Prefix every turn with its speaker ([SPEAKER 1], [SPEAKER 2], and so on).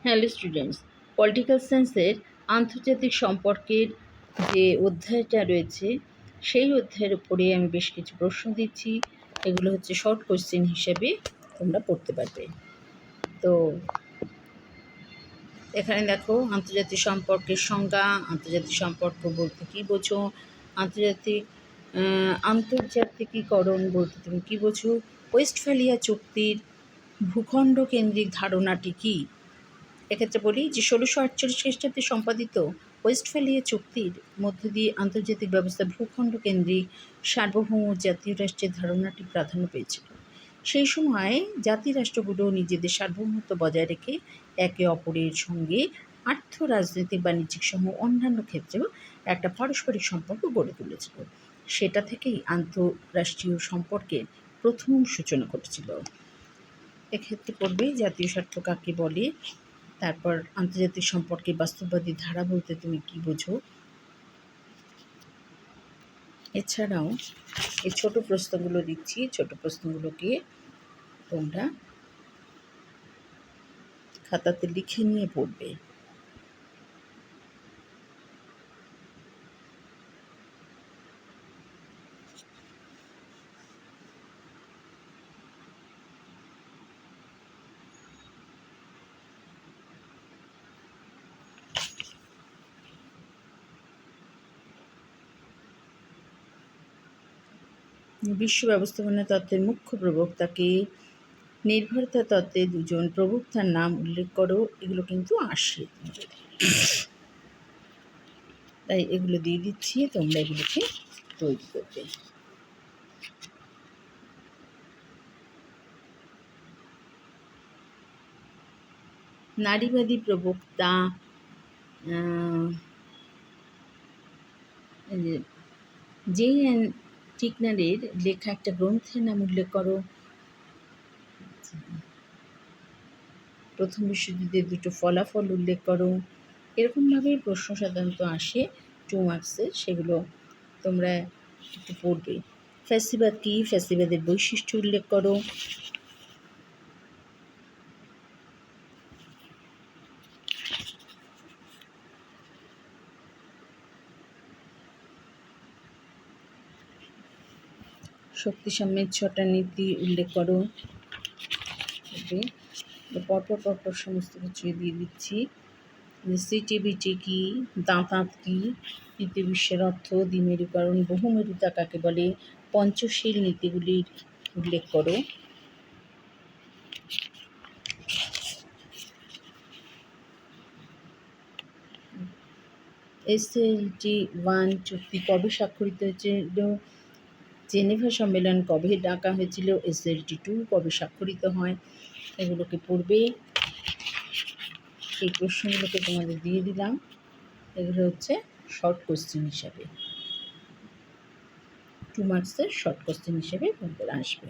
[SPEAKER 1] Hello students, political সায়েন্সের আন্তর্জাতিক সম্পর্কের যে অধ্যায়টা রয়েছে সেই অধ্যায়ের উপরে আমি বেশ কিছু প্রশ্ন দিচ্ছি। এগুলো হচ্ছে শর্ট কোশ্চেন হিসেবে তোমরা পড়তে পারবে। তো এখানে দেখো, আন্তর্জাতিক সম্পর্কের সংজ্ঞা। আন্তর্জাতিক সম্পর্ক বলতে কী বোঝো? আন্তর্জাতিকীকরণ বলতে তুমি কী বোঝো? ওয়েস্টফালিয়া চুক্তির ভূখণ্ড কেন্দ্রিক ধারণাটি কী? এক্ষেত্রে বলি যে 1648 খ্রিস্টাব্দে সম্পাদিত ওয়েস্টফালিয়া চুক্তির মধ্য দিয়ে আন্তর্জাতিক ব্যবস্থা ভূখণ্ড কেন্দ্রিক সার্বভৌম জাতীয় রাষ্ট্রের ধারণাটি প্রাধান্য পেয়েছিল। সেই সময় জাতিরাষ্ট্রগুলো নিজেদের সার্বভৌমত্ব বজায় রেখে একে অপরের সঙ্গে আর্থ, রাজনৈতিক, বাণিজ্যিক সহ অন্যান্য ক্ষেত্রেও একটা পারস্পরিক সম্পর্ক গড়ে তুলেছিল। সেটা থেকেই আন্তঃরাষ্ট্রীয় সম্পর্কের প্রথম সূচনা ঘটেছিল। এক্ষেত্রে পড়বে জাতীয় স্বার্থ কাকে বলে, তারপর আন্তর্জাতিক সম্পর্কে বাস্তববাদী ধারা বলতে তুমি কি বোঝো। এছাড়াও এই ছোট প্রশ্নগুলো দিচ্ছি, ছোট প্রশ্নগুলোকে তোমরা খাতাতে লিখে নিয়ে পড়বে। বিশ্ব ব্যবস্থাপনা তত্ত্বের মুখ্য প্রবক্তাকে? নির্ভরতা তত্ত্বে দুজন প্রবক্তার নাম উল্লেখ করো। এগুলো কিন্তু আসে, তাই এগুলো দিয়ে দিচ্ছি, তোমরা এগুলোকে তৈরি করবে। নারীবাদী প্রবক্তা জে.এন. টিকনারের লেখা একটা গ্রন্থের নাম উল্লেখ করো। প্রথম বিশ্বযুদ্ধের দুটো ফলাফল উল্লেখ করো। এরকমভাবেই প্রশ্ন সাধারণত আসে 2 মার্কসের, সেগুলো তোমরা একটু পড়বে। ফ্যাসিবাদ কী? ফ্যাসিবাদের বৈশিষ্ট্য উল্লেখ করো। শক্তি সাম্যের 6টা নীতি উল্লেখ করো। পরপর সমস্ত কিছু দিয়ে দিচ্ছি। সিটিবিটি কী? দাঁতাঁত কী? তৃতীয় বিশ্বের অর্থ, দ্বিমেরুকরণ, বহুমেরুতা কাকে বলে? পঞ্চশীল নীতিগুলির উল্লেখ করো। SLT-1 চুক্তি কবে স্বাক্ষরিত হয়েছিল? জেনেভা সম্মেলন কবে ডাকা হয়েছিল? SLT-2 কবে স্বাক্ষরিত হয়? এগুলোকে পড়বে। এই প্রশ্নগুলোকে তোমাদের দিয়ে দিলাম। এগুলো হচ্ছে শর্ট কোশ্চেন হিসাবে, 2 মার্কসের শর্ট কোশ্চেন হিসেবে তোমাদের আসবে।